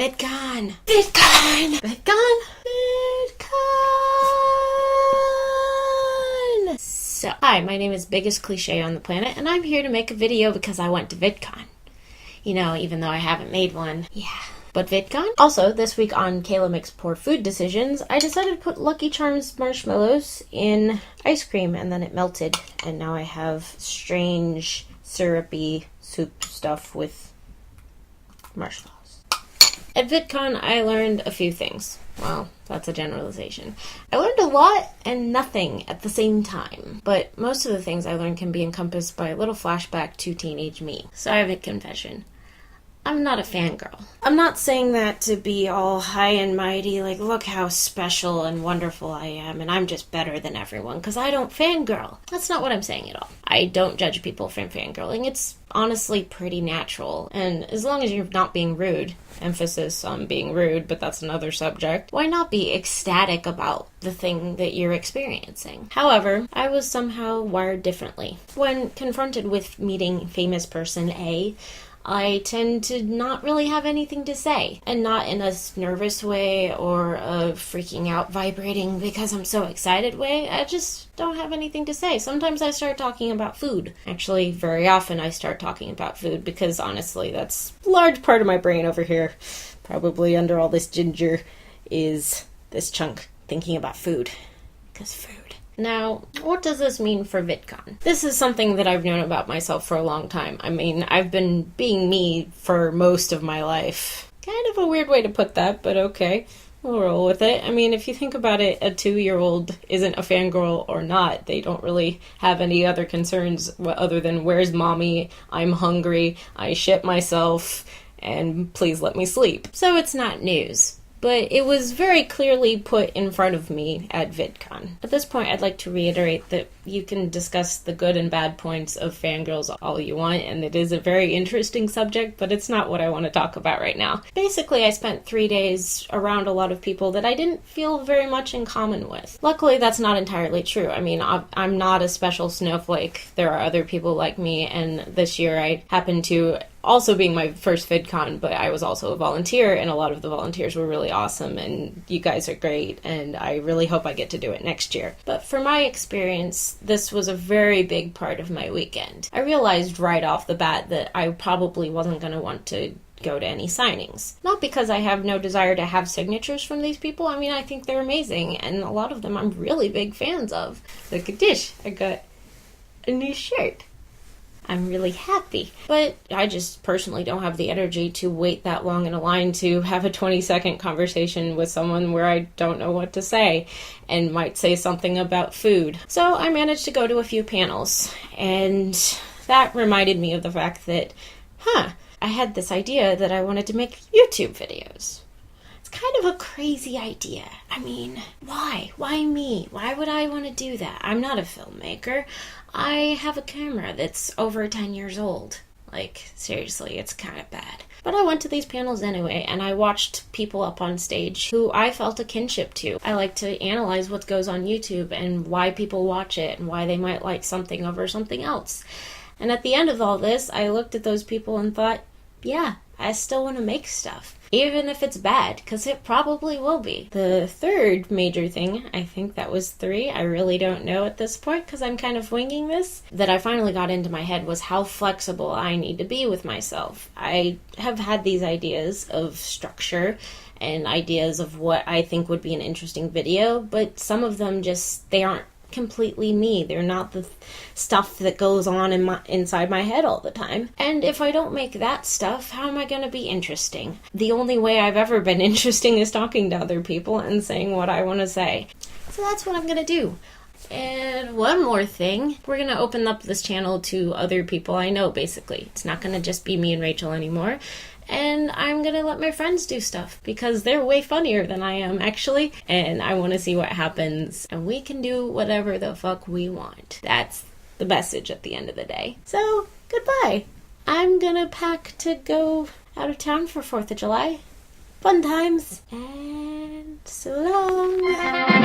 Vidcon! Vidcon! Vidcon! Vidcon! So, hi, my name is Biggest Cliche on the Planet, and I'm here to make a video because I went to Vidcon. You know, even though I haven't made one. Yeah. But Vidcon? Also, this week on Kayla Makes Poor Food Decisions, I decided to put Lucky Charms marshmallows in ice cream, and then it melted, and now I have strange, syrupy soup stuff with marshmallows. At Vidcon, I learned a few things. Well, that's a generalization. I learned a lot and nothing at the same time, but most of the things I learned can be encompassed by a little flashback to teenage me. So I have a confession. I'm not a fangirl. I'm not saying that to be all high and mighty, like, look how special and wonderful I am, and I'm just better than everyone, because I don't fangirl. That's not what I'm saying at all. I don't judge people from fangirling. It's honestly pretty natural, and as long as you're not being rude, emphasis on being rude, but that's another subject, why not be ecstatic about the thing that you're experiencing? However, I was somehow wired differently. When confronted with meeting famous person A, I tend to not really have anything to say, and not in a nervous way or a freaking out, vibrating because I'm so excited way. I just don't have anything to say. Sometimes I start talking about food. Actually, very often I start talking about food because honestly, that's a large part of my brain over here. Probably under all this ginger is this chunk thinking about food. Because food. Now, what does this mean for Vidcon? This is something that I've known about myself for a long time. I mean, I've been being me for most of my life. Kind of a weird way to put that, but okay. We'll roll with it. I mean, if you think about it, a 2-year-old isn't a fangirl or not. They don't really have any other concerns other than, where's mommy? I'm hungry. I shit myself. And please let me sleep. So it's not news. But it was very clearly put in front of me at Vidcon. At this point, I'd like to reiterate that you can discuss the good and bad points of fangirls all you want, and it is a very interesting subject, but it's not what I want to talk about right now. Basically, I spent 3 days around a lot of people that I didn't feel very much in common with. Luckily, that's not entirely true. I mean, I'm not a special snowflake. There are other people like me, and this year I happened to also being my first VidCon, but I was also a volunteer, and a lot of the volunteers were really awesome, and you guys are great, and I really hope I get to do it next year. But for my experience, this was a very big part of my weekend. I realized right off the bat that I probably wasn't going to want to go to any signings. Not because I have no desire to have signatures from these people. I mean, I think they're amazing, and a lot of them I'm really big fans of. Look at this. I got a new shirt. I'm really happy. But I just personally don't have the energy to wait that long in a line to have a 20-second conversation with someone where I don't know what to say and might say something about food. So I managed to go to a few panels, and that reminded me of the fact that, I had this idea that I wanted to make YouTube videos. It's kind of a crazy idea. I mean, why? Why me? Why would I want to do that? I'm not a filmmaker. I have a camera that's over 10 years old. Like, seriously, it's kind of bad. But I went to these panels anyway, and I watched people up on stage who I felt a kinship to. I like to analyze what goes on YouTube and why people watch it and why they might like something over something else. And at the end of all this, I looked at those people and thought, yeah, I still want to make stuff. Even if it's bad, because it probably will be. The third major thing, I think that was 3, I really don't know at this point because I'm kind of winging this, that I finally got into my head was how flexible I need to be with myself. I have had these ideas of structure and ideas of what I think would be an interesting video, but some of them they aren't completely me. They're not the stuff that goes on inside my head all the time. And if I don't make that stuff, how am I going to be interesting? The only way I've ever been interesting is talking to other people and saying what I want to say. So that's what I'm going to do. And one more thing, we're going to open up this channel to other people I know, basically. It's not going to just be me and Rachel anymore. And I'm going to let my friends do stuff because they're way funnier than I am, actually. And I want to see what happens. And we can do whatever the fuck we want. That's the message at the end of the day. So, goodbye. I'm going to pack to go out of town for 4th of July. Fun times. And so long.